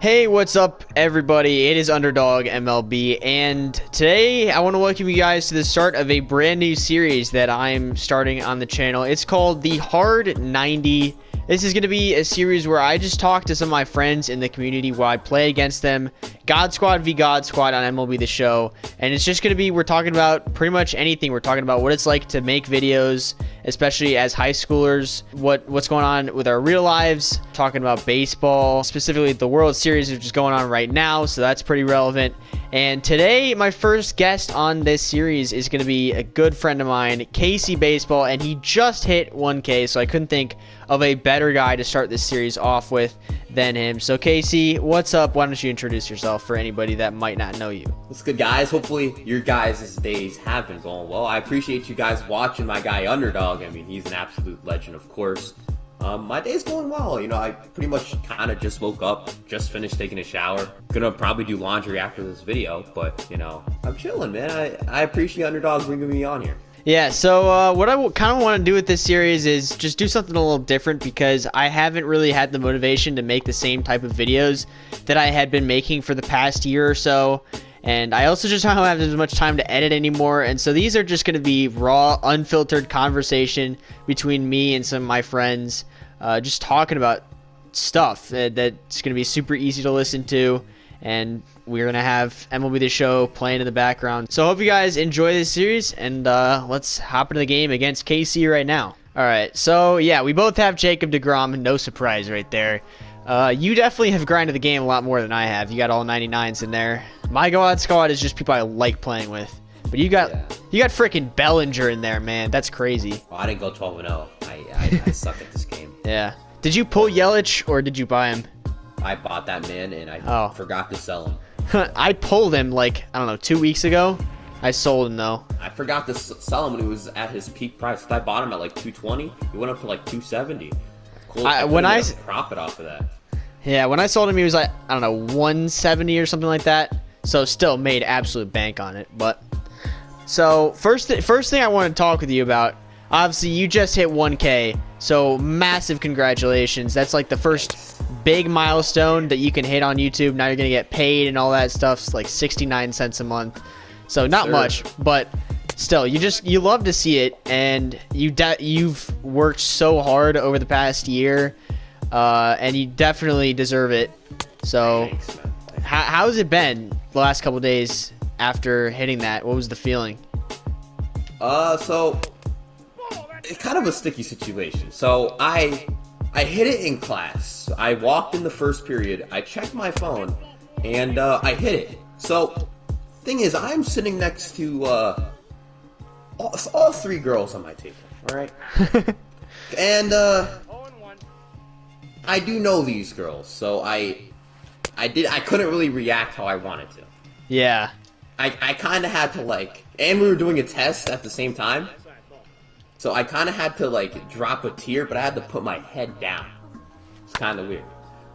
Hey, what's up, everybody? It is Underdog MLB, and today I want to welcome you guys to the start of a brand new series that I'm starting on the channel. It's called the Hard 90. This is going to be a series where I just talk to some of my friends in the community while I play against them. God Squad v God Squad on MLB The Show. And it's just going to be, we're talking about pretty much anything. We're talking about what it's like to make videos, especially as high schoolers, what's going on with our real lives, talking about baseball, specifically the World Series, which is going on right now, so that's pretty relevant. And today, my first guest on this series is going to be a good friend of mine, KcBaseball, and he just hit 1K, so I couldn't think of a better guy to start this series off with than him. So Casey, what's up? Why don't you introduce yourself for anybody that might not know you? What's good, guys? Hopefully your guys' days have been going well. I appreciate you guys watching my guy Underdog. I mean, he's an absolute legend, of course. My day's going well. You know, I pretty much kind of just woke up, just finished taking a shower. Gonna probably do laundry after this video, but, you know, I'm chilling, man. I appreciate Underdog bringing me on here. Yeah, so what I kind of want to do with this series is just do something a little different, because I haven't really had the motivation to make the same type of videos that I had been making for the past year or so. And I also just don't have as much time to edit anymore. And so these are just going to be raw, unfiltered conversation between me and some of my friends, just talking about stuff that's going to be super easy to listen to. And we're going to have MLB The Show playing in the background. So I hope you guys enjoy this series, and let's hop into the game against KC right now. All right, so yeah, we both have Jacob deGrom. No surprise right there. You definitely have grinded the game a lot more than I have. You got all 99s in there. My God Squad is just people I like playing with. But you got freaking Bellinger in there, man. That's crazy. Well, I didn't go 12-0. I suck at this game. Yeah. Did you pull Yelich, or did you buy him? I bought that man, and I forgot to sell him. I pulled him, like, I don't know, 2 weeks ago. I sold him, though. I forgot to sell him when he was at his peak price. I bought him at, like, 220. He went up to, like, 270. Cool. When I profit off of that. Yeah, when I sold him, he was, like, I don't know, 170 or something like that. So still made absolute bank on it. But so first thing I want to talk with you about, obviously you just hit 1K. So massive congratulations. That's like the first big milestone that you can hit on YouTube. Now you're going to get paid and all that stuff. It's like 69 cents a month. So not much, but still, you love to see it, and you've worked so hard over the past year, and you definitely deserve it. So Thanks, man. How's it been the last couple days after hitting that? What was the feeling? So it's kind of a sticky situation. So I hit it in class. I walked in the first period. I checked my phone, and I hit it. So thing is, I'm sitting next to all three girls on my table. All right, and I do know these girls, so I couldn't really react how I wanted to. Yeah. I kind of had to, like, and we were doing a test at the same time, so I kind of had to, like, drop a tear, but I had to put my head down. It's kind of weird.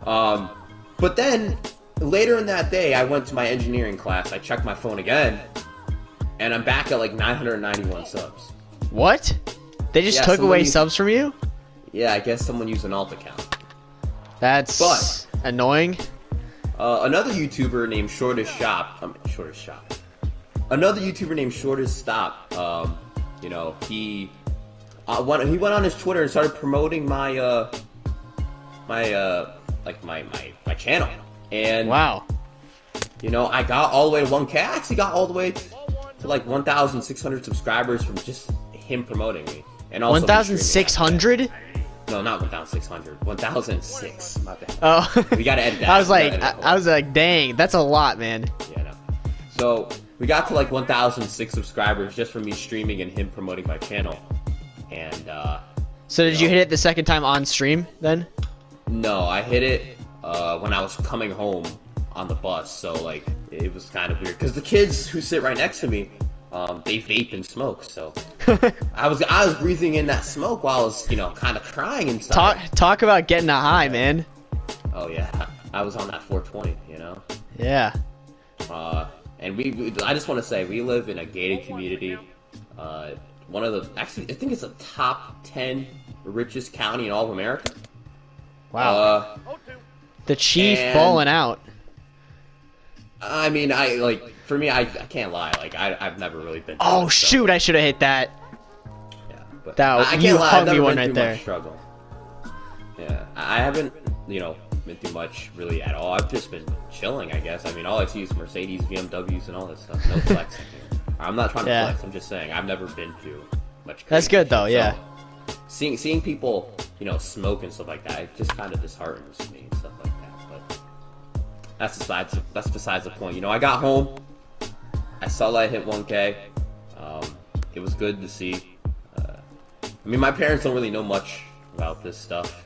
But then later in that day, I went to my engineering class. I checked my phone again, and I'm back at, like, 991 subs. What? They just took away subs from you? Yeah, I guess someone used an alt account. That's annoying. Another YouTuber named Another YouTuber named Shortest Stop. You know, he went on his Twitter and started promoting my my channel. And wow. You know, I got all the way to 1K. I actually got all the way to like 1,600 subscribers from just him promoting me. And also 1,600? No, not 1,600. 1,006. My bad. Oh. We gotta edit that. I was like, dang, that's a lot, man. Yeah, no. So we got to like 1,006 subscribers just from me streaming and him promoting my channel. And so did you hit it the second time on stream then? No, I hit it when I was coming home on the bus. So like it was kind of weird because the kids who sit right next to me, they vape and smoke. So I was breathing in that smoke while I was, you know, kind of crying inside. Talk about getting a high, man. Oh yeah, I was on that 420, you know. Yeah. And I just want to say we live in a gated community. One of the, actually, I think it's a top 10 richest county in all of America. Wow. The Chief And- balling out. I mean, for me, I can't lie. Like, I've never really been. Oh through it, so- shoot! I should have hit that. Yeah, but That- I you can't lie. I've hung me never one been right through there. much struggle. Yeah, I haven't, been through much really at all. I've just been chilling, I guess. I mean, all I see is Mercedes, BMWs, and all that stuff. No flexing here. I'm not trying to Yeah. flex. I'm just saying I've never been through much. That's crazy good, though, shit. yeah. So, seeing people, smoke and stuff like that, it just kind of disheartens me and stuff like that. But that's besides the point. I got home. I saw that I hit 1K. It was good to see. I mean, my parents don't really know much about this stuff.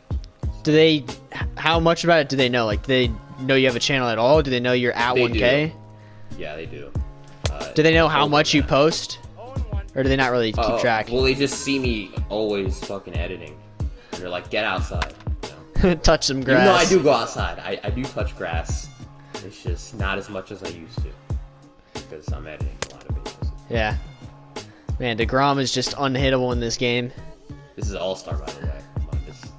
How much about it do they know? Like, do they know you have a channel at all? Do they know you're at They 1K? Yeah, they do. Do they know how told much them you that. post? Or do they not really keep track? Well, they just see me always fucking editing. And they're like, get outside. Touch some grass. Even though I do go outside. I do touch grass. It's just not as much as I used to. Because I'm editing a lot of videos. Yeah. Man, DeGrom is just unhittable in this game. This is All-Star, by the way. Come on, this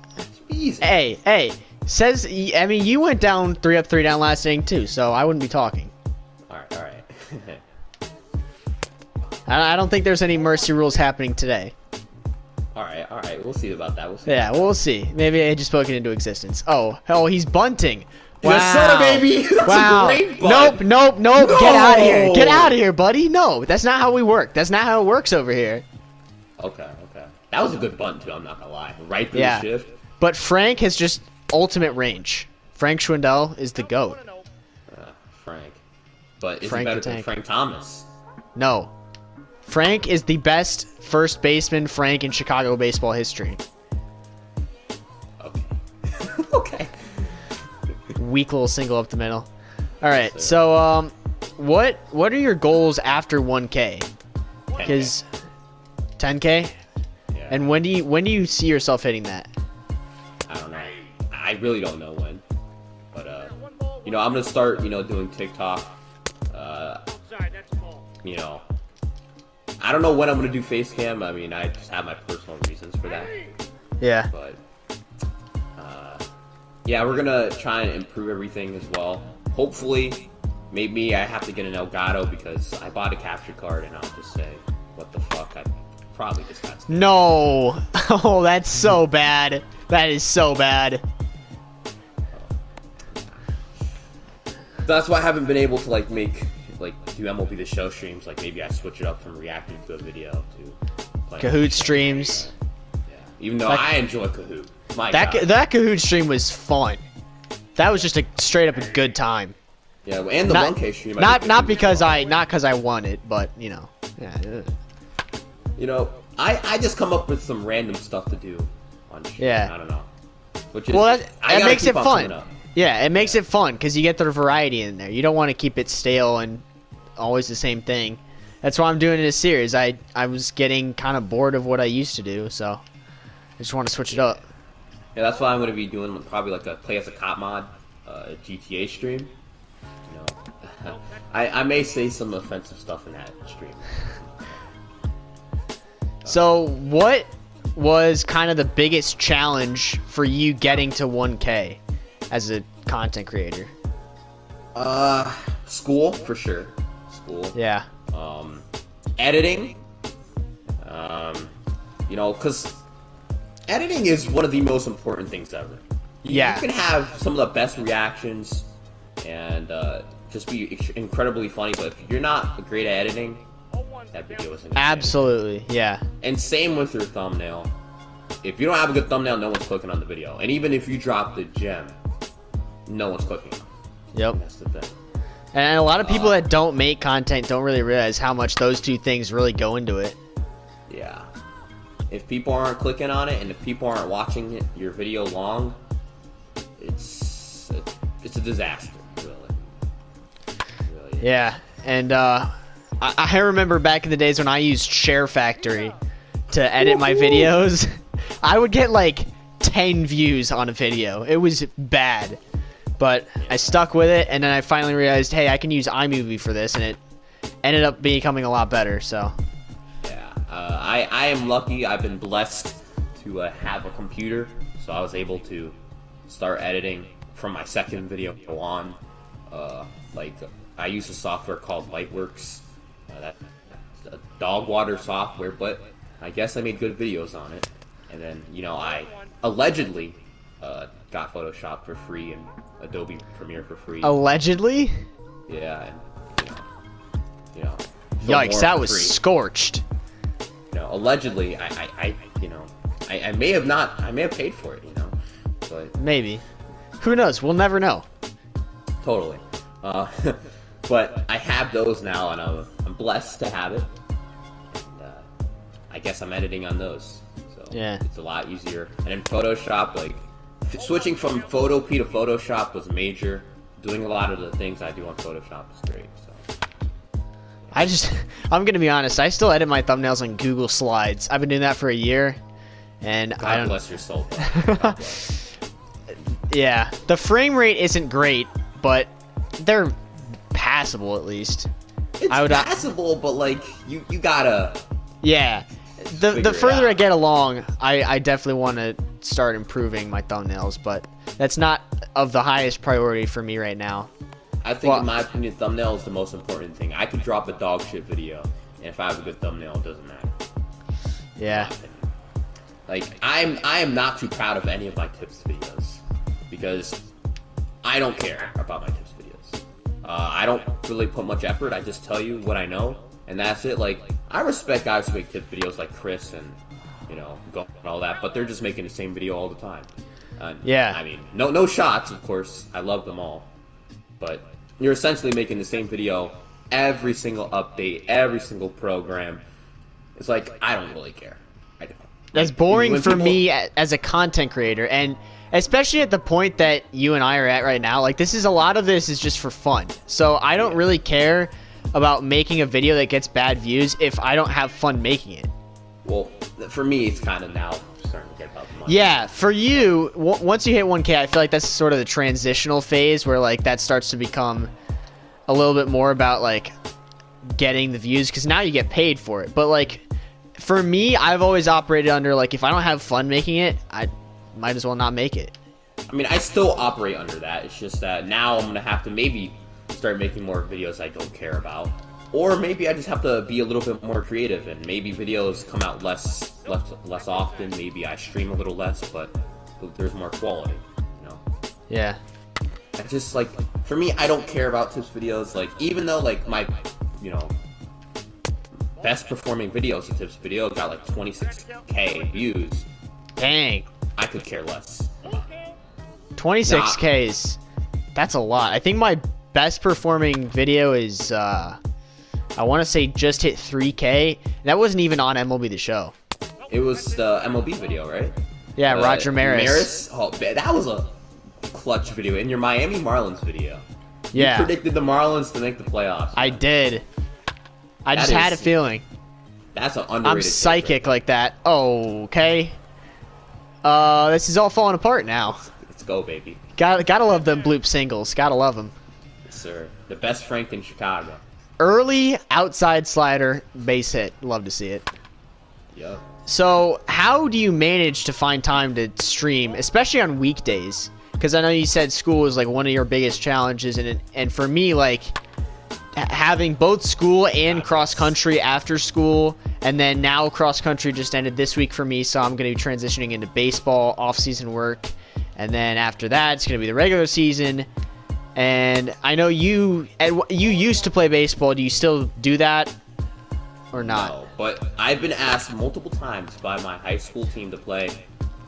be easy. Hey. I mean, you went down 3 up, 3 down last inning too, so I wouldn't be talking. Alright. I don't think there's any mercy rules happening today. Alright. We'll see about that. Yeah, we'll see. Maybe I just spoke it into existence. Oh, he's bunting. Wow. Yes, sir, baby! That's Wow. a great bunt. Nope. No! Get out of here. Get out of here, buddy. No, that's not how we work. That's not how it works over here. Okay. That was a good bunt, too, I'm not gonna lie. Right through Yeah. the shift. But Frank has just ultimate range. Frank Schwindel is the GOAT. Frank. But is Frank he better the than Tank. Frank Thomas? No. Frank is the best first baseman Frank in Chicago baseball history. Okay. Okay. Weak little single up the middle. All right, so what are your goals after 1K? Because 10K, Yeah. and when do you see yourself hitting that? I don't know. I really don't know when. But I'm gonna start, doing TikTok. I don't know when I'm gonna do face cam. I mean, I just have my personal reasons for that. Yeah. But yeah, we're gonna try and improve everything as well. Hopefully, maybe I have to get an Elgato because I bought a capture card, and I'll just say, what the fuck? I probably just got scammed. No. Oh, that's so bad. That is so bad. That's why I haven't been able to do MLB The Show streams. Like maybe I switch it up from reacting to a video to playing Kahoot streams. Yeah. Even though I enjoy Kahoot. My That God. that Kahoot stream was fun. That was just a straight up a good time. Yeah, and the Not- 1K stream. I Not did not Kahoot because as well. not because I won it, but yeah. I just come up with some random stuff to do on stream. Yeah. I don't know. Which is Well, I that gotta makes keep it on fun. coming up. Yeah, it makes it fun because you get the variety in there. You don't want to keep it stale and always the same thing. That's why I'm doing this series. I was getting kind of bored of what I used to do, so I just want to switch it up. Yeah, that's why I'm gonna be doing probably like a play as a cop mod, GTA stream. I may say some offensive stuff in that stream. So, what was kind of the biggest challenge for you getting to 1K as a content creator? School for sure. School. Yeah. Editing. Because editing is one of the most important things ever. Yeah. You can have some of the best reactions and just be incredibly funny, but if you're not great at editing, that video isn't. Absolutely. Yeah. And same with your thumbnail. If you don't have a good thumbnail, no one's clicking on the video. And even if you drop the gem, no one's clicking on it. Yep. That's the thing. And a lot of people that don't make content don't really realize how much those two things really go into it. Yeah. If people aren't clicking on it and if people aren't watching your video long, it's a disaster, really. Really. Yeah. And I remember back in the days when I used Share Factory to edit my videos. I would get like 10 views on a video. It was bad. But I stuck with it, and then I finally realized, hey, I can use iMovie for this, and it ended up becoming a lot better, so. Yeah. I am lucky. I've been blessed to have a computer, so I was able to start editing from my second video on. Like I use a software called Lightworks. That's a dog water software, but I guess I made good videos on it. And then, you know, I allegedly got Photoshop for free and Adobe Premiere for free. Allegedly? Yeah, and you know. Yikes, that was free. Scorched. You know, allegedly, I may have paid for it, you know, but Maybe. Who knows? We'll never know. totally. But I have those now, and I'm blessed to have it. And, I guess I'm editing on those, so Yeah. it's a lot easier. And in Photoshop, like switching from Photopea to Photoshop was major. Doing a lot of the things I do on Photoshop is great. So. I'm gonna be honest, I still edit my thumbnails on Google Slides. I've been doing that for a year, and I God don't. bless your soul. God bless. Yeah, the frame rate isn't great, but they're passable at least. It's passable, but like you gotta. Yeah, the Figure further it I out. get along, I definitely want to start improving my thumbnails, but that's not of the highest priority for me right now. I think, Well- in my opinion, thumbnail is the most important thing. I could drop a dog shit video, and if I have a good thumbnail, it doesn't matter. Yeah. Like I am not too proud of any of my tips videos because I don't care about my tips videos. I don't really put much effort. I just tell you what I know, and that's it. Like I respect guys who make tip videos like Chris and Go and all that, but they're just making the same video all the time. Yeah. I mean, no shots, of course. I love them all, but you're essentially making the same video every single update, every single program. It's like I don't really care. I don't. That's Like, boring when for people- me as a content creator, and especially at the point that you and I are at right now. Like, a lot of this is just for fun, so I don't really care about making a video that gets bad views if I don't have fun making it. Well, for me, it's kind of now starting to get about the money. Yeah, for you, once you hit 1K, I feel like that's sort of the transitional phase where like that starts to become a little bit more about like getting the views, because now you get paid for it. But like for me, I've always operated under like, if I don't have fun making it, I might as well not make it. I mean, I still operate under that. It's just that now I'm gonna have to maybe start making more videos I don't care about, or maybe I just have to be a little bit more creative, and maybe videos come out less often. Maybe I stream a little less, but there's more quality. You know. Yeah. I just like, for me, I don't care about tips videos. Like, even though like my, best performing video is a tips video, got like 26K views. Dang. I could care less. 26Ks. That's a lot. I think my best performing video is I want to say just hit 3K. That wasn't even on MLB The Show. It was the MLB video, right? Yeah, Roger Maris. Oh, man, that was a clutch video. In your Miami Marlins video. Yeah. You predicted the Marlins to make the playoffs. I did. I just had a feeling. That's an underrated I'm take psychic right like that. Oh, okay. This is all falling apart now. there. Let's go, baby. Gotta love them bloop singles. Gotta love them. Yes, sir. The best Frank in Chicago. Early outside slider base hit. Love to see it. Yup. So, how do you manage to find time to stream, especially on weekdays? Because I know you said school is like one of your biggest challenges, and for me, like having both school and cross country after school, and then now cross country just ended this week for me, so I'm going to be transitioning into baseball off-season work, and then after that, it's going to be the regular season. And I know you used to play baseball. Do you still do that or not? No, but I've been asked multiple times by my high school team to play.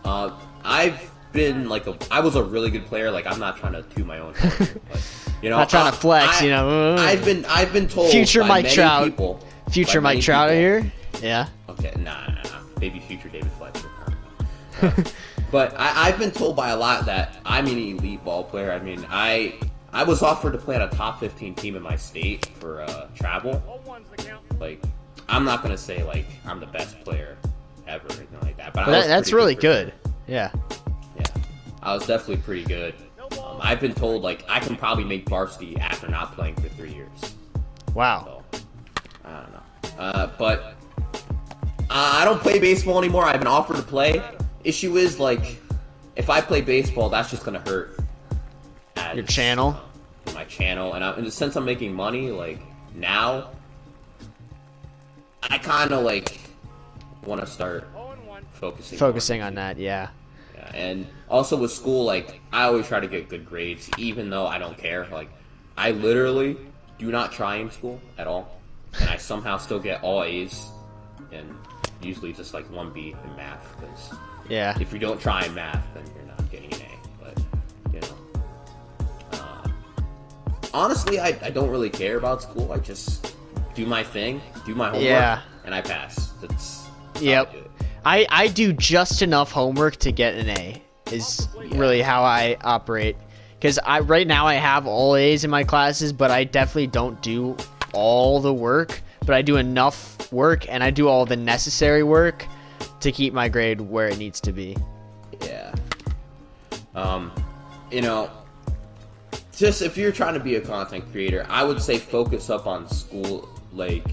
I've been like I was a really good player. Like, I'm not trying to toot my own horn here, but Not trying to flex, I've been told Future by Mike many Trout. people, Future by Mike many Trout people- here. Yeah. Okay, nah. Maybe future David Fletcher. But I've been told by a lot that I'm an elite ball player. I mean, I was offered to play on a top 15 team in my state for travel. Like, I'm not gonna say like I'm the best player ever or anything like that, but I was That's pretty really for good. sure. Yeah. Yeah, I was definitely pretty good. I've been told like I can probably make varsity after not playing for 3 years. Wow. So, I don't know. But I don't play baseball anymore. I've been offered to play. Issue is, like, if I play baseball, that's just gonna hurt as your channel. My channel, and since I'm making money, like now, I kind of like want to start focusing on that. Yeah. Yeah, and also with school, like I always try to get good grades, even though I don't care. Like I literally do not try in school at all, and I somehow still get all A's, and usually just like 1B in math. Because yeah, if you don't try in math, then you're not getting an A. But you know. Honestly, I don't really care about school. I just do my thing, do my homework, and I pass. That's how I do it. I do just enough homework to get an A is really how I operate. Because right now I have all A's in my classes, but I definitely don't do all the work. But I do enough work, and I do all the necessary work to keep my grade where it needs to be. Yeah. You know, just if you're trying to be a content creator, I would say focus up on school, like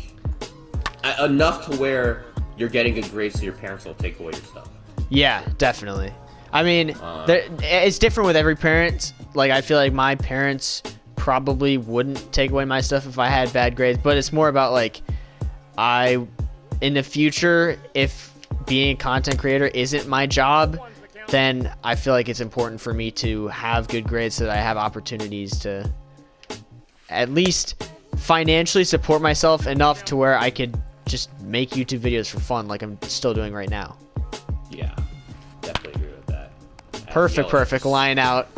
enough to where you're getting good grades so your parents will take away your stuff. Yeah, definitely. I mean, it's different with every parent. Like, I feel like my parents probably wouldn't take away my stuff if I had bad grades, but it's more about like, in the future, if being a content creator isn't my job, then I feel like it's important for me to have good grades so that I have opportunities to at least financially support myself enough to where I could just make YouTube videos for fun like I'm still doing right now. Yeah, definitely agree with that. Perfect. Line out.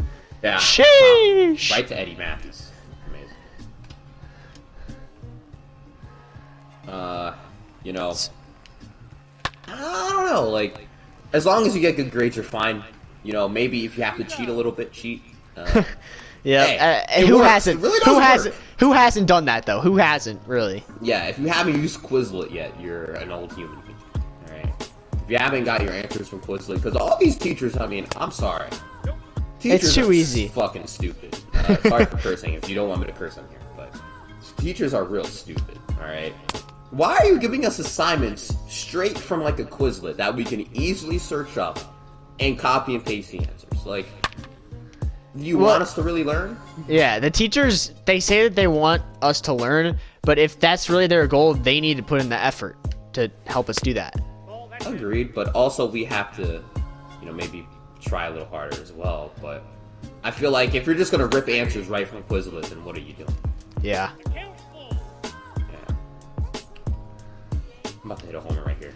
Yeah. Sheesh. Right to Eddie Matthews. Amazing. You know, I don't know, like, as long as you get good grades, you're fine. You know, maybe if you have to cheat a little bit, cheat. Yeah. Hey, who works. hasn't? It really does work. Who hasn't done that though? Who hasn't really? Yeah, if you haven't used Quizlet yet, you're an old human being. All right. If you haven't got your answers from Quizlet, because all these teachers, I mean, I'm sorry. Teachers it's too easy. Fucking stupid. Sorry for cursing if you don't want me to curse on here, but teachers are real stupid. All right. Why are you giving us assignments straight from like a Quizlet that we can easily search up and copy and paste the answers? Like, do you want us to really learn? Yeah, the teachers, they say that they want us to learn, but if that's really their goal, they need to put in the effort to help us do that. Agreed, but also we have to, you know, maybe try a little harder as well. But I feel like if you're just gonna rip answers right from Quizlet, then what are you doing? Yeah. I'm about to hit a homer right here.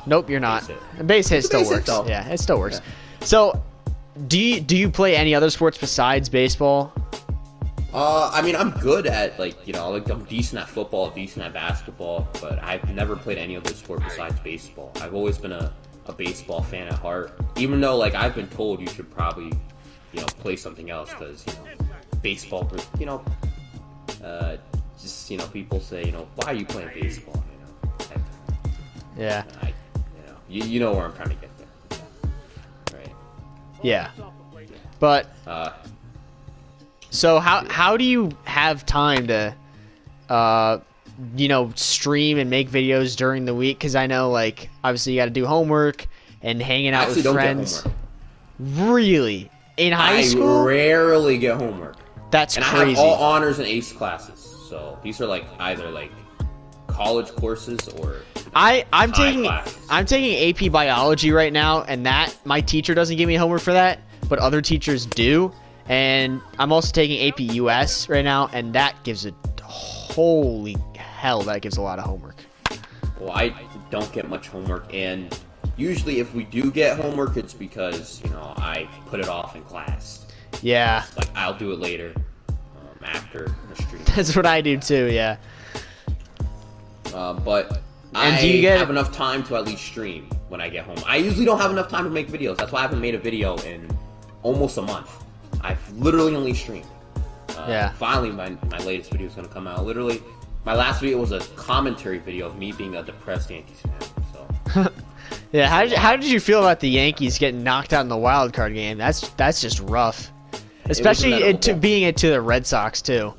Nope, you're not. Base hit still works. Yeah, it still works. Yeah. So, do you play any other sports besides baseball? I mean, I'm good at, like, you know, like, I'm decent at football, decent at basketball, but I've never played any other sport besides baseball. I've always been a baseball fan at heart, even though, like, I've been told you should probably, you know, play something else, because, you know, baseball, you know, just, you know, people say, you know, why are you playing baseball? Yeah. You know where I'm trying to get there. Right. Yeah. But so how do you have time to you know, stream and make videos during the week? Because I know, like, obviously you got to do homework and hanging out with friends. Really? In high school? I rarely get homework. That's crazy. And I have all honors and ace classes. So these are like either like college courses or I'm taking AP biology right now, and that my teacher doesn't give me homework for that, but other teachers do. And I'm also taking AP US right now, and that gives a holy hell, that gives a lot of homework. Well, I don't get much homework, and usually if we do get homework, it's because, you know, I put it off in class. Yeah. Like, I'll do it later, after the stream. That's what I do too, yeah. But I have enough time to at least stream when I get home. I usually don't have enough time to make videos. That's why I haven't made a video in almost a month. I've literally only streamed. Finally, my latest video is going to come out. Literally, my last video was a commentary video of me being a depressed Yankees fan. So. Yeah, how did you feel about the Yankees getting knocked out in the wild card game? That's just rough, especially being it to the Red Sox too.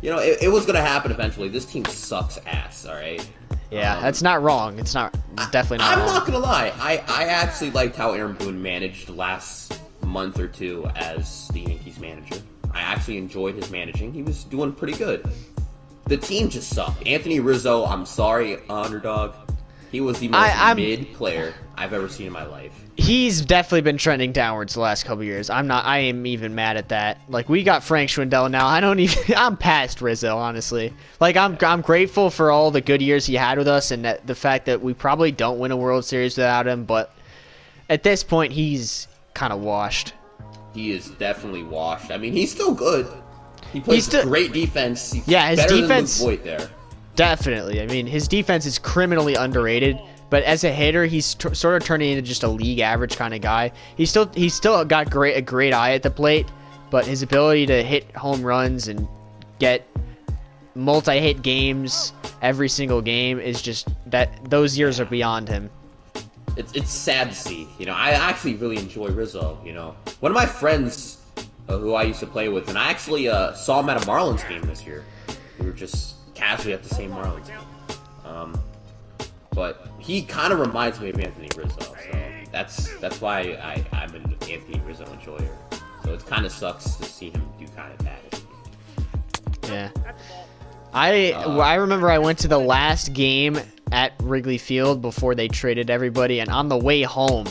You know, it was going to happen eventually. This team sucks ass. All right. Yeah, that's not wrong. It's definitely not wrong. I'm not gonna lie. I actually liked how Aaron Boone managed the last month or two as the Yankees manager. I actually enjoyed his managing. He was doing pretty good. The team just sucked. Anthony Rizzo, I'm sorry, underdog. He was the most mid player I've ever seen in my life. He's definitely been trending downwards the last couple years. I am even mad at that. Like, we got Frank Schwindel now. I'm past Rizzo, honestly. Like, I'm grateful for all the good years he had with us and the fact that we probably don't win a World Series without him, but at this point, he's kind of washed. He is definitely washed. I mean, he's still good. He plays great defense. He's his better defense, than Luke Voit there. Definitely. I mean, his defense is criminally underrated. But as a hitter, he's sort of turning into just a league average kind of guy. He's still got a great eye at the plate, but his ability to hit home runs and get multi-hit games every single game is just those years are beyond him. It's sad to see. You know, I actually really enjoy Rizzo. You know, one of my friends who I used to play with, and I actually saw him at a Marlins game this year. We were just casually at the same Marlins game. But he kind of reminds me of Anthony Rizzo, so that's why I'm an Anthony Rizzo enjoyer. So it kind of sucks to see him do kind of bad. Yeah. I remember I went to the last game at Wrigley Field before they traded everybody, and on the way home,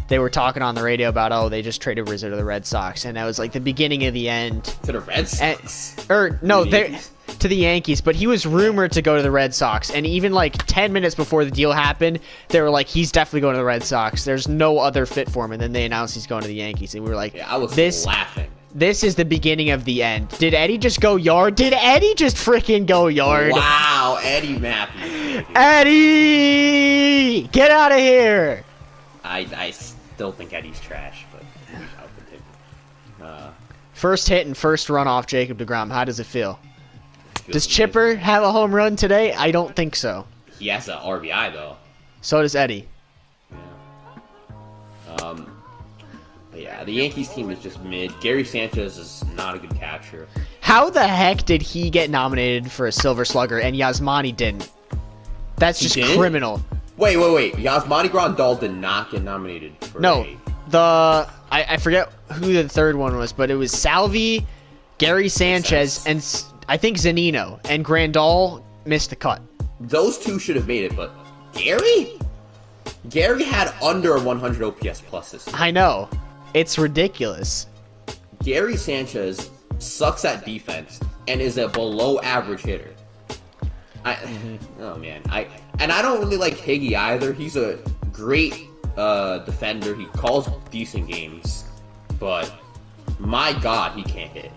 they were talking on the radio about, oh, they just traded Rizzo to the Red Sox, and that was like the beginning of the end. To the Red Sox? To the Yankees, but he was rumored to go to the Red Sox, and even like 10 minutes before the deal happened, they were like, he's definitely going to the Red Sox. There's no other fit for him, and then they announced he's going to the Yankees, and we were like, yeah, I was laughing. This is the beginning of the end. Did Eddie just go yard? Did Eddie just freaking go yard? Wow, Eddie Matthews. Eddie! Get out of here! I still think Eddie's trash, but I'll continue. First hit and first run off Jacob deGrom. How does it feel? Does Chipper have a home run today? I don't think so. He has an RBI, though. So does Eddie. Yeah. But yeah, the Yankees team is just mid. Gary Sanchez is not a good catcher. How the heck did he get nominated for a Silver Slugger and Yasmani didn't? That's just criminal. Wait. Yasmani Grandal did not get nominated for I forget who the third one was, but it was Salvi, Gary Sanchez, and I think Zunino, and Grandal missed the cut. Those two should have made it, but Gary? Gary had under 100 OPS plus this year. I know. It's ridiculous. Gary Sanchez sucks at defense and is a below average hitter. Oh man. I don't really like Higgy either. He's a great defender. He calls decent games, but my God, he can't hit.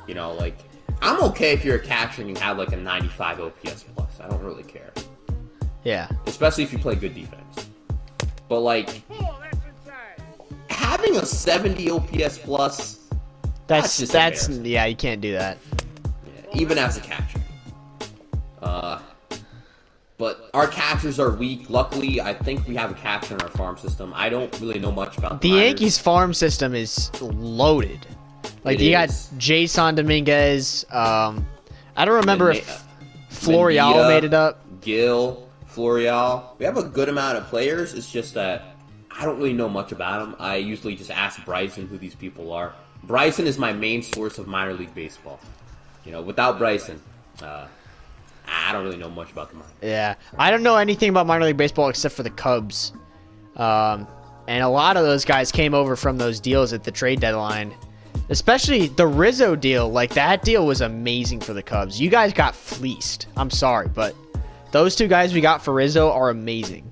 You know, like, I'm okay if you're a catcher and you have like a 95 OPS plus. I don't really care. Yeah. Especially if you play good defense. But like, having a 70 OPS plus, that's yeah, you can't do that. Yeah, even as a catcher. But our catchers are weak. Luckily, I think we have a catcher in our farm system. I don't really know much about the Yankees farm system is loaded. Like, you got Jason Dominguez. I don't remember if Florial made it up. Gil, Florial. We have a good amount of players. It's just that I don't really know much about them. I usually just ask Bryson who these people are. Bryson is my main source of minor league baseball. You know, without Bryson, I don't really know much about the minor. Yeah, I don't know anything about minor league baseball except for the Cubs. And a lot of those guys came over from those deals at the trade deadline. Especially the Rizzo deal. Like, that deal was amazing for the Cubs. You guys got fleeced. I'm sorry, but those two guys we got for Rizzo are amazing.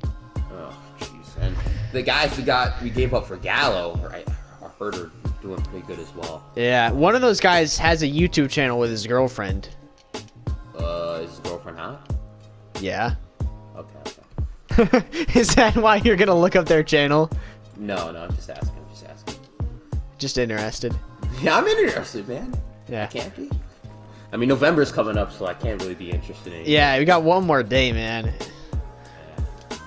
Oh, jeez. And the guys we gave up for Gallo, right, are hurt, doing pretty good as well. Yeah, one of those guys has a YouTube channel with his girlfriend. Is his girlfriend hot? Yeah. Okay. Is that why you're gonna look up their channel? No, I'm just asking. Just interested. Yeah, I'm interested, man. Yeah. I can't be. I mean, November's coming up, so I can't really be interested in anything. Yeah, we got one more day, man. Yeah.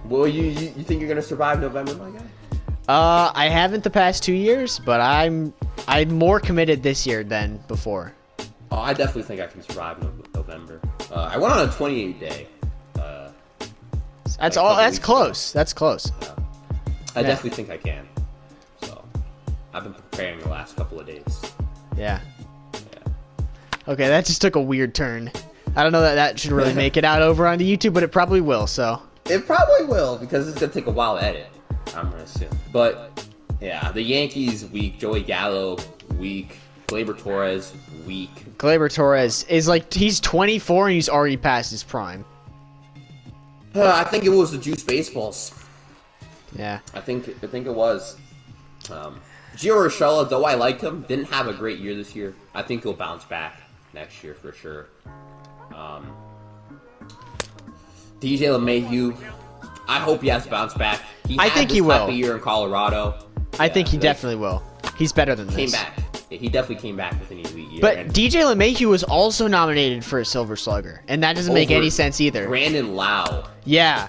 Well, you think you're gonna survive November, my guy? I haven't the past 2 years, but I'm more committed this year than before. Oh, I definitely think I can survive November. I went on a 28-day. That's all. That's close. That's close. Yeah. I definitely think I can. So, I've been preparing the last couple of days. Yeah. Okay, that just took a weird turn. I don't know that should really make it out over onto YouTube, but it probably will, so. It probably will, because it's going to take a while to edit, I'm going to assume. But, yeah, the Yankees, weak. Joey Gallo, weak. Gleyber Torres, weak. Gleyber Torres is like, he's 24 and he's already past his prime. I think it was the Juice Baseballs. Yeah. I think it was. Gio Urshela, though I liked him, didn't have a great year this year. I think he'll bounce back next year for sure. DJ LeMahieu, I hope he has to bounce back. I think he will. Type of year in Colorado. I think he definitely will. He's better than this. Came back. Yeah, he definitely came back with an elite year. But DJ LeMahieu was also nominated for a Silver Slugger, and that doesn't make any sense either. Brandon Lau. Yeah.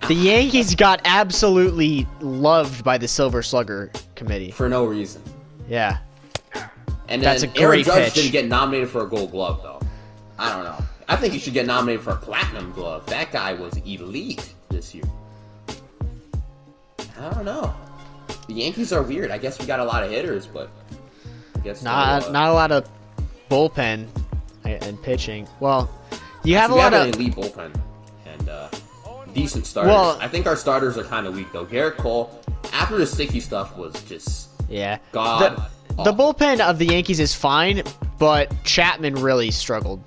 The Yankees got absolutely loved by the Silver Slugger committee. For no reason. Yeah. And that's a then Aaron great Judge pitch. didn't get nominated for a Gold Glove, though. I don't know. I think he should get nominated for a Platinum Glove. That guy was elite this year. I don't know. The Yankees are weird. I guess we got a lot of hitters, but I guess not a lot of bullpen and pitching. Well, you have a lot of an elite bullpen and decent starters. Well, I think our starters are kind of weak though. Garrett Cole, after the sticky stuff, was just god. The bullpen of the Yankees is fine, but Chapman really struggled.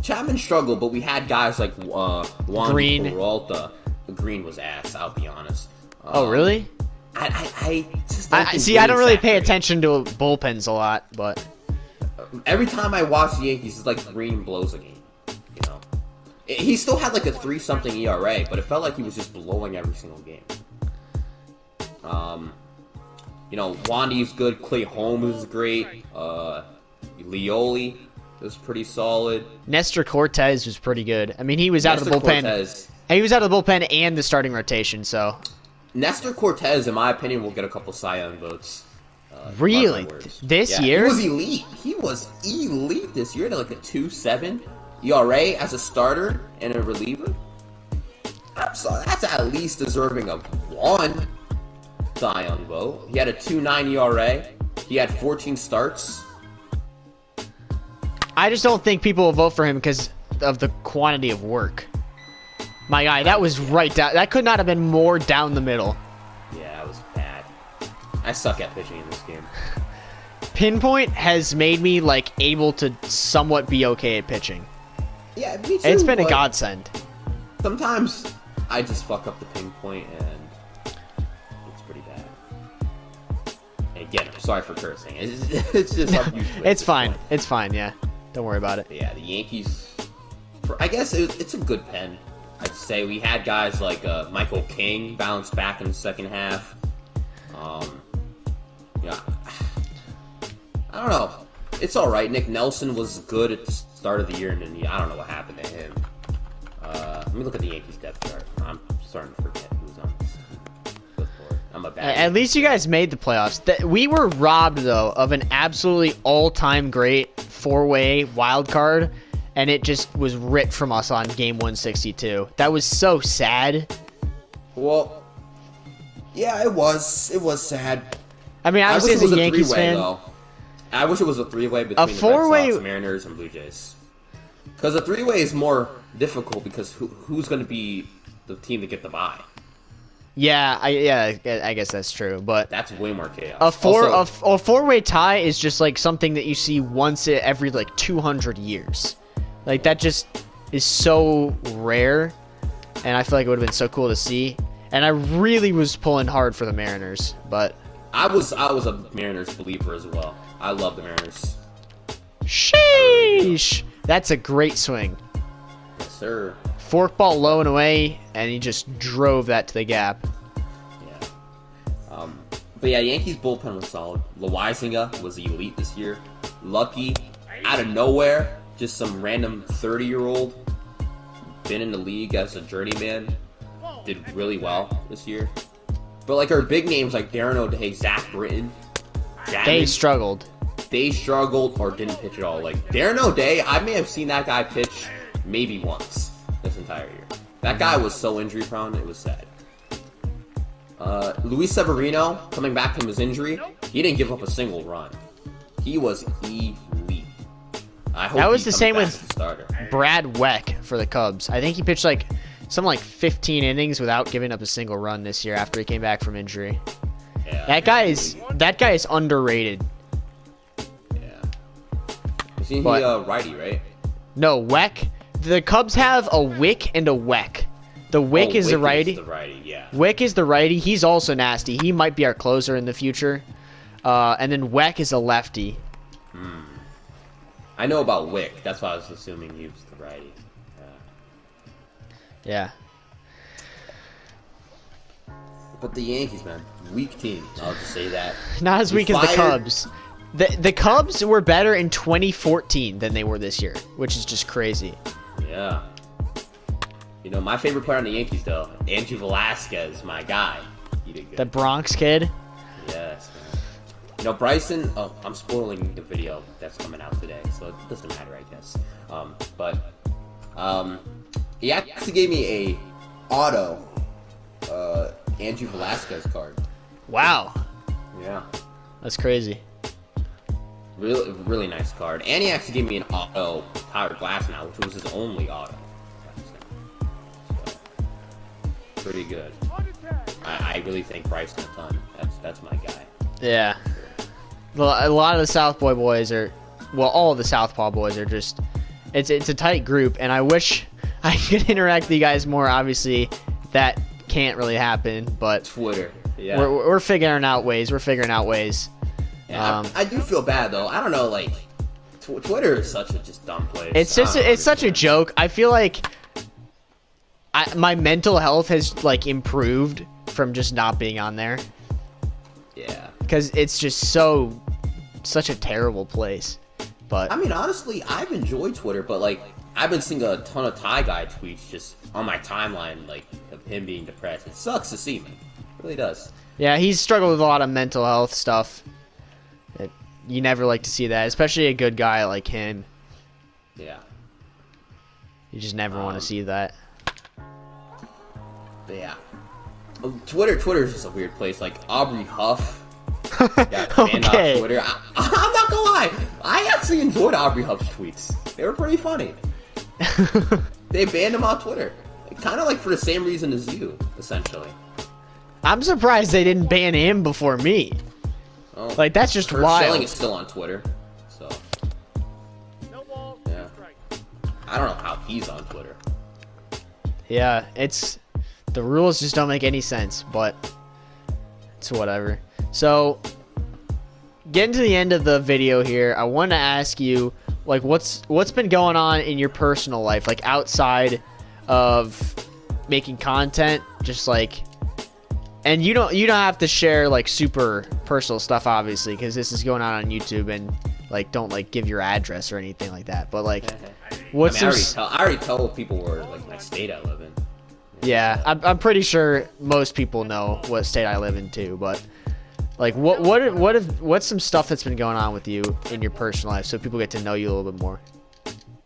Chapman struggled, but we had guys like Juan Green. Peralta. Green was ass. I'll be honest. Oh really? I just don't think see. I don't really Green's that pay great. attention to bullpens a lot, but Every time I watch the Yankees, it's like Green blows a game. You know, he still had like a 3-something ERA, but it felt like he was just blowing every single game. You know, Wandy's good. Clay Holmes is great. Lioli was pretty solid. Nestor Cortez was pretty good. I mean, he was out of the bullpen. He was out of the bullpen and the starting rotation, so. Nestor Cortez, in my opinion, will get a couple Cy Young votes. Really? This year? He was elite. He was elite this year. He had like a 2.7 ERA as a starter and a reliever. So that's at least deserving of one Cy Young vote. He had a 2.9 ERA. He had 14 starts. I just don't think people will vote for him because of the quantity of work. My guy, that was right down. That could not have been more down the middle. Yeah, it was bad. I suck at pitching in this game. Pinpoint has made me like able to somewhat be okay at pitching. Yeah, me too. It's been a godsend. Sometimes I just fuck up the pinpoint and it's pretty bad. And again, I'm sorry for cursing. It's just It's fine. It's fine. Yeah, don't worry about it. But yeah, the Yankees. I guess it's a good pen. I'd say we had guys like Michael King bounce back in the second half. Yeah, I don't know. It's all right. Nick Nelson was good at the start of the year, and then I don't know what happened to him. Let me look at the Yankees depth chart. I'm starting to forget who's on this team. Good Lord. I'm a bad. At least you guys made the playoffs. We were robbed though of an absolutely all-time great 4-way wild card. And it just was ripped from us on game 162. That was so sad. Well, yeah, it was. It was sad. I mean, obviously as a Yankees fan, though. I wish it was a 3-way between the Red Sox, Mariners, and Blue Jays. Because a 3-way is more difficult because who's going to be the team to get the bye? Yeah, I guess that's true. But that's way more chaos. A 4-way tie is just like something that you see once every like 200 years. Like, that just is so rare, and I feel like it would have been so cool to see. And I really was pulling hard for the Mariners, but... I was a Mariners believer as well. I love the Mariners. Sheesh! That's a great swing. Yes, sir. Forkball low and away, and he just drove that to the gap. Yeah. But yeah, Yankees bullpen was solid. Loaizinga was elite this year. Lucky, out of nowhere... Just some random 30-year-old, been in the league as a journeyman, did really well this year. But like our big names like Darren O'Day, Zach Britton, they struggled. They struggled or didn't pitch at all. Like Darren O'Day, I may have seen that guy pitch maybe once this entire year. That guy was so injury prone, it was sad. Luis Severino, coming back from his injury, he didn't give up a single run. He was elite. I hope That was he the comes same back with as a starter. Brad Weck for the Cubs. I think he pitched like 15 innings without giving up a single run this year after he came back from injury. Yeah, That guy is underrated. Yeah. Isn't he But- a righty, right? No, Weck. The Cubs have a Wick and a Weck. The Wick is the Wick righty. Is the righty, yeah. Wick is the righty. He's also nasty. He might be our closer in the future. And then Weck is a lefty. I know about Wick. That's why I was assuming he was the righty. Yeah. But the Yankees, man, weak team. I'll just say that. Not as You weak as the fired- Cubs. The Cubs were better in 2014 than they were this year, which is just crazy. Yeah. You know, my favorite player on the Yankees, though, Andrew Velasquez, my guy. He did good. The Bronx kid. Yes, man. You know, Bryson. Oh, I'm spoiling the video that's coming out today, so it doesn't matter, I guess. He actually gave me a auto Andrew Velasquez card. Wow. Yeah. That's crazy. Really nice card. And he actually gave me an auto Tyler Glasnow, which was his only auto. So, pretty good. I really think Bryson a ton. That's my guy. Yeah. A lot of the Southpaw boys are, well, all of the Southpaw boys are just, it's a tight group, and I wish I could interact with you guys more. Obviously, that can't really happen, but Twitter. Yeah. we're figuring out ways. Yeah, I do feel bad though. I don't know, like Twitter is such a just dumb place. It's just it's such a joke. I feel like my mental health has like improved from just not being on there Yeah. because it's just such a terrible place. But I mean, honestly, I've enjoyed Twitter, but like I've been seeing a ton of Thai guy tweets just on my timeline, like of him being depressed. It sucks to see, man. It really does. yeah, he's struggled with a lot of mental health stuff. You never like to see that, especially a good guy like him. Yeah. You just never want to see that. But yeah. Twitter is just a weird place. Like Aubrey Huff got banned off Okay. Twitter. I'm not gonna lie. I actually enjoyed Aubrey Huff's tweets. They were pretty funny. They banned him off Twitter. Kind of like for the same reason as you, essentially. I'm surprised they didn't ban him before me. Oh, Like, that's just Kurt wild. Schilling is still on Twitter, so yeah. I don't know how he's on Twitter. Yeah, the rules just don't make any sense, but it's whatever. So, getting to the end of the video here, I want to ask you, like, what's been going on in your personal life, like outside of making content, just like. And you don't have to share like super personal stuff, obviously, because this is going on YouTube, and like don't like give your address or anything like that. But like, what's I already told people where like my state I live in. Yeah, I'm pretty sure most people know what state I live in too. But like, what's some stuff that's been going on with you in your personal life, so people get to know you a little bit more?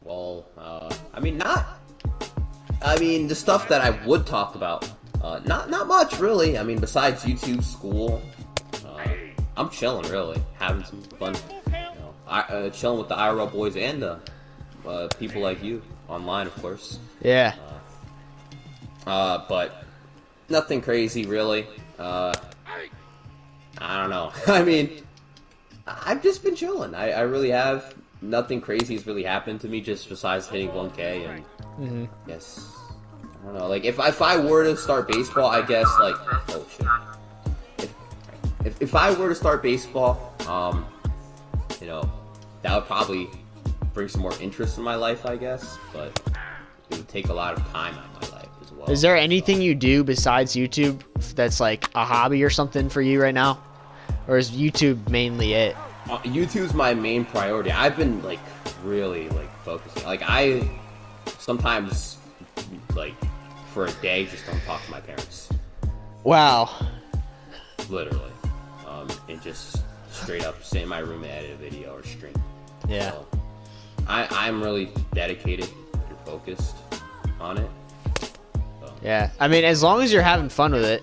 Well, I mean the stuff that I would talk about. Not much really. I mean, besides YouTube, school, I'm chilling really, having some fun. Chilling with the IRL boys and people like you online, of course. Yeah. But nothing crazy really. I don't know. I mean, I've just been chilling. I really have. Nothing crazy has really happened to me, just besides hitting 1K and yes. I don't know, like if I were to start baseball, I guess like oh shit. If I were to start baseball, you know, that would probably bring some more interest in my life, I guess, but it would take a lot of time out of my life as well. Is there anything you do besides YouTube that's like a hobby or something for you right now, or is YouTube mainly it? YouTube's my main priority. I've been like really like focusing. Like I sometimes like for a day just don't talk to my parents. Wow. Literally. And just straight up sit in my room and edit a video or stream. Yeah. So, I'm really dedicated and focused on it. So, Yeah. I mean, as long as you're having fun with it,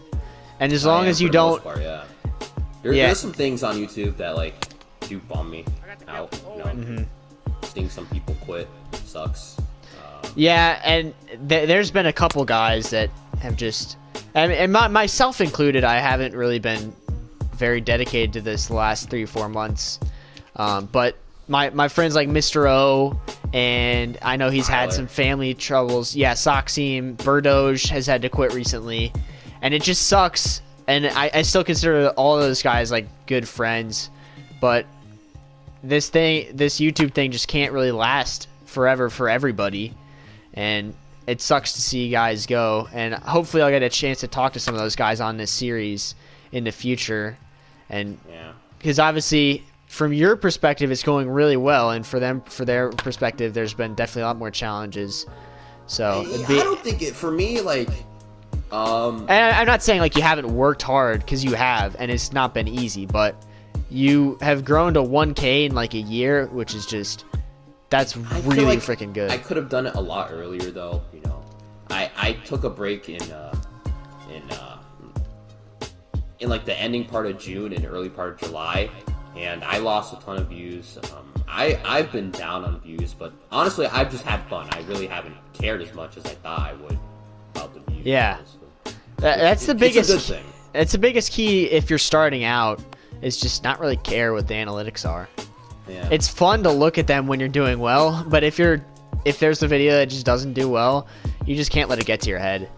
and as long as you don't. Part, yeah. There's some things on YouTube that like do bum me. out. Seeing some people quit sucks. Yeah, and there's been a couple guys that have just, and myself included, I haven't really been very dedicated to this the last 3-4 months. But my friends like Mr. O, and I know he's had some family troubles. Yeah, Soxime, Burdoge has had to quit recently, and it just sucks. And I still consider all those guys like good friends, but this YouTube thing just can't really last forever for everybody, and it sucks to see guys go. And hopefully I'll get a chance to talk to some of those guys on this series in the future, and because obviously from your perspective it's going really well, and for their perspective there's been definitely a lot more challenges. So I don't think it, for me, like and I'm not saying like you haven't worked hard, because you have, and it's not been easy, but you have grown to 1K in like a year, which is just, that's really like freaking good. I could have done it a lot earlier though, you know. I took a break in like the ending part of June and early part of July, and I lost a ton of views. I've been down on views, but honestly I've just had fun. I really haven't cared as much as I thought I would about the views. Yeah. That's the biggest it's a good thing. It's the biggest key if you're starting out, is just not really care what the analytics are. Yeah. It's fun to look at them when you're doing well, but if there's a video that just doesn't do well, you just can't let it get to your head.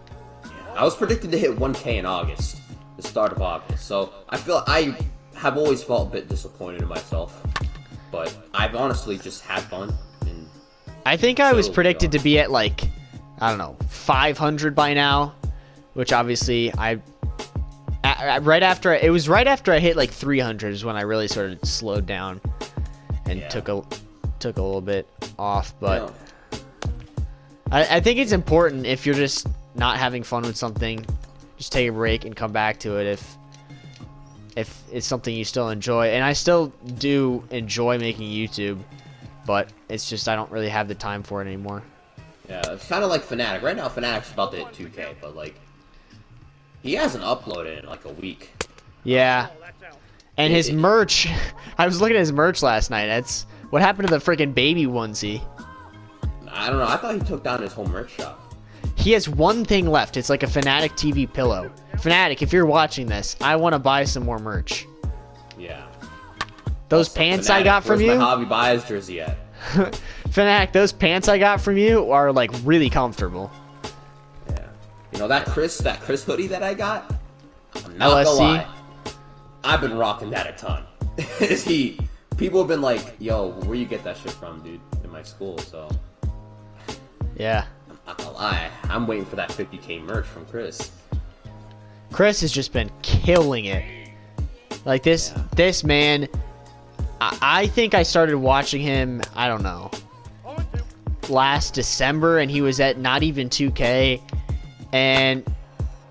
Yeah. I was predicted to hit 1K in August, the start of August, so I have always felt a bit disappointed in myself, but I've honestly just had fun. And I think I was predicted to be at like, I don't know, 500 by now, which obviously right after I hit like 300 is when I really sort of slowed down and took a little bit off. But I think it's important, if you're just not having fun with something, just take a break and come back to it if it's something you still enjoy. And I still do enjoy making YouTube, but it's just I don't really have the time for it anymore. Yeah, it's kind of like Fnatic. Right now Fnatic's about to hit 2K, but like he hasn't uploaded in like a week. Yeah. And his merch, I was looking at his merch last night. That's what happened to the freaking baby onesie. I don't know. I thought he took down his whole merch shop. He has one thing left. It's like a Fnatic TV pillow. Fnatic, if you're watching this, I want to buy some more merch. Yeah. Those Also, pants Fnatic, I got from you. Where's my Hobby Buys jersey at? Fnatic, those pants I got from you are like really comfortable. Yeah. You know that Chris hoodie that I got? I'm not gonna lie. I've been rocking that a ton. People have been like, yo, where you get that shit from, dude? In my school, so. Yeah. I'm not gonna lie. I'm waiting for that 50K merch from Chris. Chris has just been killing it. Like this man, I think I started watching him, I don't know, last December, and he was at not even 2K, and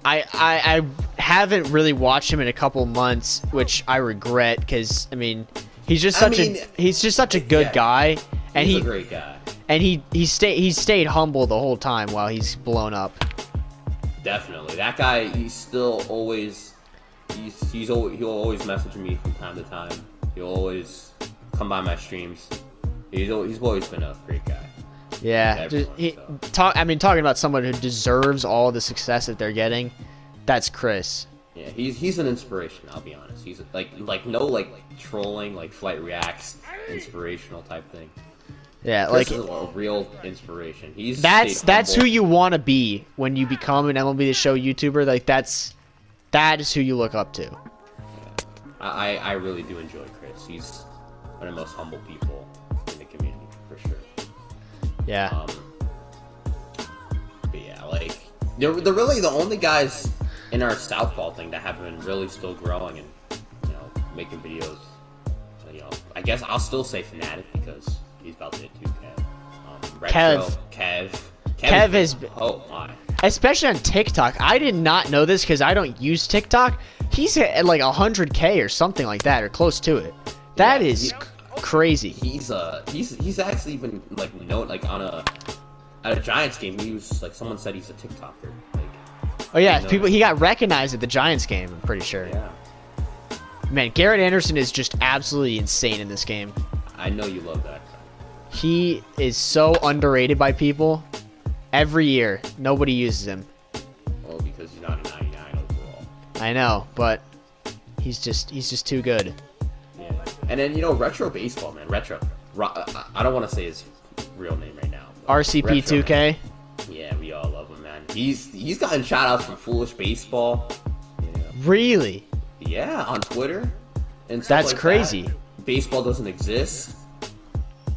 I haven't really watched him in a couple months, which I regret, because I mean he's just such a good guy, and he's a great guy, and he stayed humble the whole time while he's blown up. Definitely, that guy. He's still always he'll always message me from time to time. He'll always come by my streams. He's always been a great guy. Yeah, talking about someone who deserves all the success that they're getting, that's Chris. Yeah, he's an inspiration. I'll be honest. He's like no trolling, like Flight Reacts, inspirational type thing. Yeah, Chris is a real inspiration. That's who you want to be when you become an MLB The Show YouTuber. Like that is who you look up to. Yeah. I really do enjoy Chris. He's one of the most humble people in the community for sure. Yeah. But yeah, like they're really the only guys in our Southpaw thing that have been really still growing and making videos. I guess I'll still say Fnatic because he's about to hit 2K. Retro, Kev is. Oh my. Especially on TikTok. I did not know this because I don't use TikTok. He's at like 100K or something like that, or close to it. That is crazy. He's actually been known at a Giants game. He was someone said he's a TikToker. Oh yeah, he got recognized at the Giants game. I'm pretty sure. Yeah. Man, Garrett Anderson is just absolutely insane in this game. I know you love that guy. He is so underrated by people. Every year, nobody uses him. Well, because he's not a 99 overall. I know, but he's just too good. Yeah. And then, Retro Baseball, man. Retro. I don't want to say his real name right now. RCP2K. Yeah, we all love him, man. He's gotten shout-outs from Foolish Baseball. Yeah. Really? Yeah, on Twitter. And stuff That's like crazy. That. Baseball doesn't exist.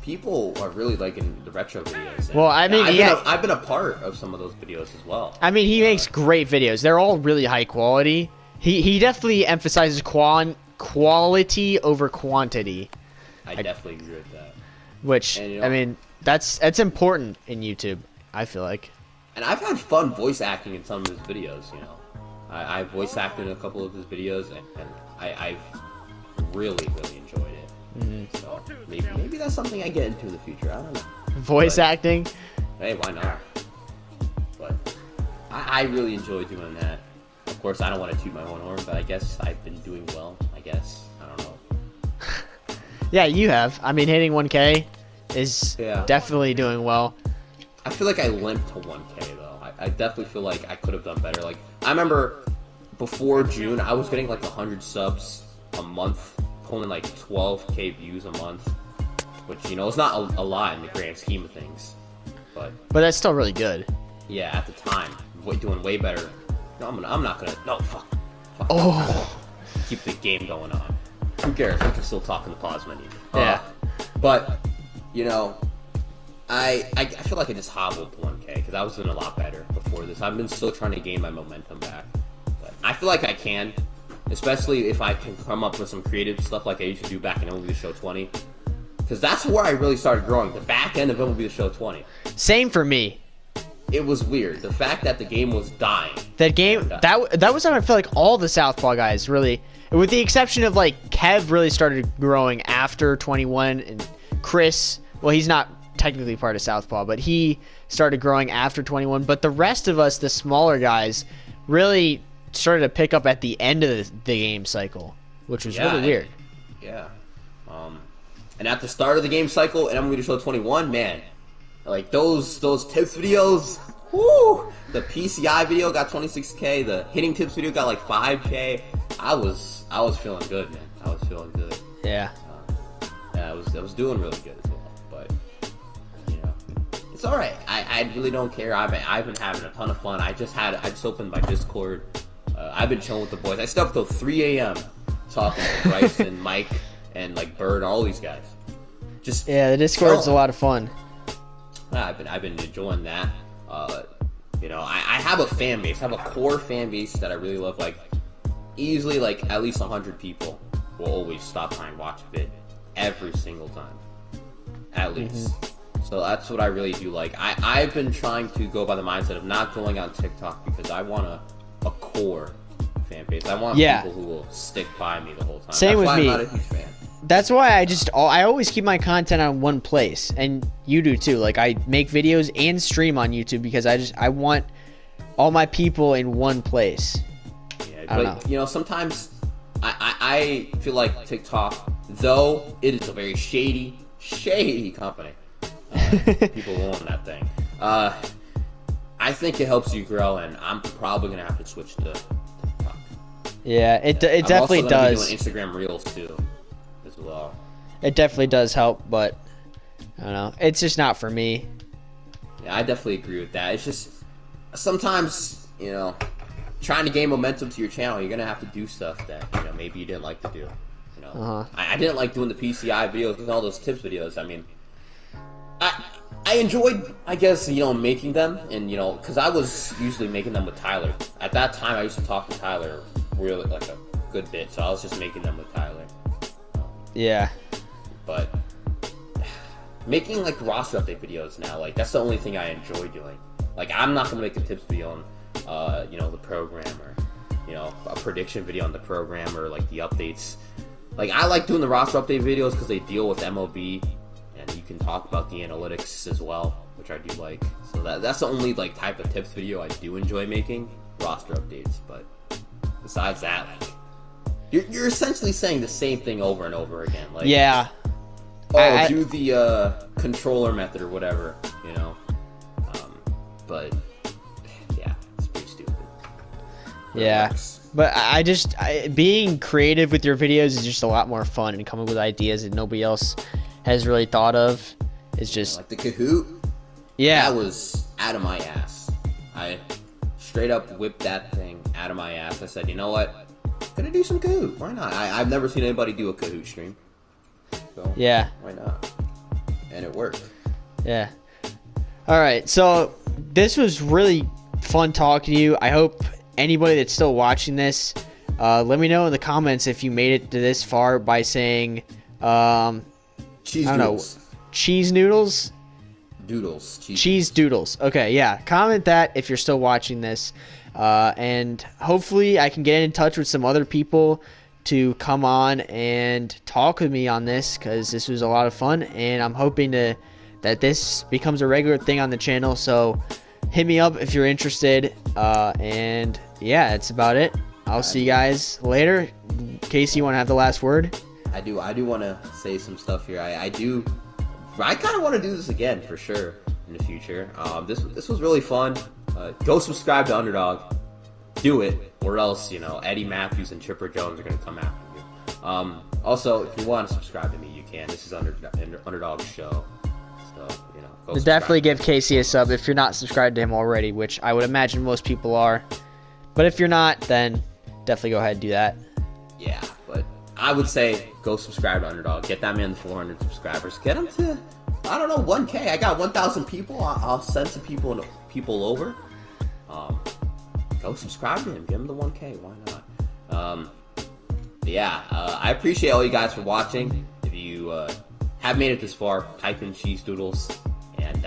People are really liking the retro videos. Well, I mean, I've been a part of some of those videos as well. I mean, he makes great videos. They're all really high quality. He definitely emphasizes quality over quantity. I definitely agree with that. Which, I mean, that's important in YouTube, I feel like. And I've had fun voice acting in some of his videos, I voice acted in a couple of his videos, and I've really enjoyed it. So maybe that's something I get into in the future. I don't know. Voice acting? Hey, why not? But I really enjoy doing that. Of course, I don't want to toot my own horn, but I guess I've been doing well. I don't know. Yeah, you have. I mean, hitting 1K is definitely doing well. I feel like I limped to 1K, though. I definitely feel like I could have done better. Like, I remember before June, I was getting like 100 subs a month, pulling like 12K views a month, which, it's not a lot in the grand scheme of things. But that's still really good. Yeah, at the time, doing way better. No, I'm not gonna. No, fuck. Oh. Keep the game going on. Who cares? We can still talk in the pause menu. Yeah. But, I feel like I just hobbled to 1K because I was doing a lot better before this. I've been still trying to gain my momentum back. But I feel like I can, especially if I can come up with some creative stuff like I used to do back in MLB The Show 20. Because that's where I really started growing, the back end of MLB The Show 20. Same for me. It was weird. The fact that the game was dying. That game, that was when I feel like all the Southpaw guys really, with the exception of like Kev really started growing after 21, and Chris, well, he's not technically part of Southpaw, but he started growing after 21. But the rest of us, the smaller guys, really started to pick up at the end of the game cycle, which was really weird. Yeah. And at the start of the game cycle, and I'm going to show 21, man, like those tips videos, whoo! The PCI video got 26K, the hitting tips video got like 5K. I was feeling good, man. I was feeling good. Yeah. I was doing really good as well. But it's all right. I really don't care. I've been having a ton of fun. I just opened my Discord. I've been chilling with the boys. I stayed up till 3 a.m. talking to Bryce and Mike and like Bird, all these guys. The Discord's a lot of fun. I've been enjoying that. I have a fan base. I have a core fan base that I really love. Like, easily, like, at least 100 people will always stop by and watch a vid every single time. At least. So that's what I really do like. I've been trying to go by the mindset of not going on TikTok because I want a core fan base. I want people who will stick by me the whole time. Same with me. I'm not a huge fan. That's why I always keep my content on one place, and you do too. Like, I make videos and stream on YouTube because I want all my people in one place. Yeah, but sometimes I feel like TikTok, though it is a very shady company, people own that thing. I think it helps you grow, and I'm probably gonna have to switch to TikTok. Yeah, it definitely does. I'm also gonna be doing Instagram Reels too. Well. It definitely does help, but I don't know. It's just not for me. Yeah, I definitely agree with that. It's just sometimes, trying to gain momentum to your channel, you're gonna have to do stuff that maybe you didn't like to do. I didn't like doing the PCI videos and all those tips videos. I mean, I enjoyed, I guess, making them, and because I was usually making them with Tyler. At that time, I used to talk to Tyler really like a good bit, so I was just making them with Tyler. Yeah. But making like roster update videos now, like that's the only thing I enjoy doing. Like, I'm not gonna make a tips video on the program, or a prediction video on the program, or like the updates. Like, I like doing the roster update videos because they deal with MLB, and you can talk about the analytics as well, which I do like. So that's the only like type of tips video I do enjoy making, roster updates. But besides that, like, You're essentially saying the same thing over and over again. Like, yeah. Oh, do the controller method or whatever, you know. But yeah, it's pretty stupid. But yeah, but being creative with your videos is just a lot more fun, and coming with ideas that nobody else has really thought of. It's just like the Kahoot. Yeah, that was out of my ass. I straight up whipped that thing out of my ass. I said, you know what? I'm gonna do some Kahoot. Why not? I've never seen anybody do a Kahoot stream. So yeah, why not? And it worked. Yeah. All right. So this was really fun talking to you. I hope anybody that's still watching this, let me know in the comments if you made it to this far by saying, cheese I don't doodles. know, cheese noodles. Doodles. Cheese doodles. Okay, yeah. Comment that if you're still watching this. And hopefully I can get in touch with some other people to come on and talk with me on this, because this was a lot of fun, and I'm hoping that this becomes a regular thing on the channel. So hit me up if you're interested. And yeah, that's about it. I'll see you guys later. Casey, you want to have the last word? I do want to say some stuff here. I kind of want to do this again for sure in the future. This was really fun. Go subscribe to Underdog. Do it, or else, you know, Eddie Matthews and Chipper Jones are going to come after you. Also, if you want to subscribe to me, you can. This is Underdog's show. So, you know, go definitely give Casey a sub if you're not subscribed to him already, which I would imagine most people are. But if you're not, then definitely go ahead and do that. Yeah, but I would say go subscribe to Underdog. Get that man to 400 subscribers. Get him to, I don't know, 1K. I got 1,000 people. I'll send some people over. Go subscribe to him. Give him the 1K. Why not? Yeah, I appreciate all you guys for watching. If you have made it this far, type in cheese doodles. And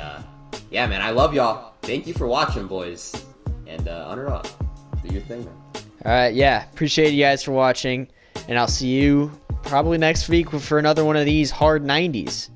yeah, man, I love y'all. Thank you for watching, boys. And Underdog, do your thing, man. All right, yeah, appreciate you guys for watching, and I'll see you probably next week for another one of these hard 90s.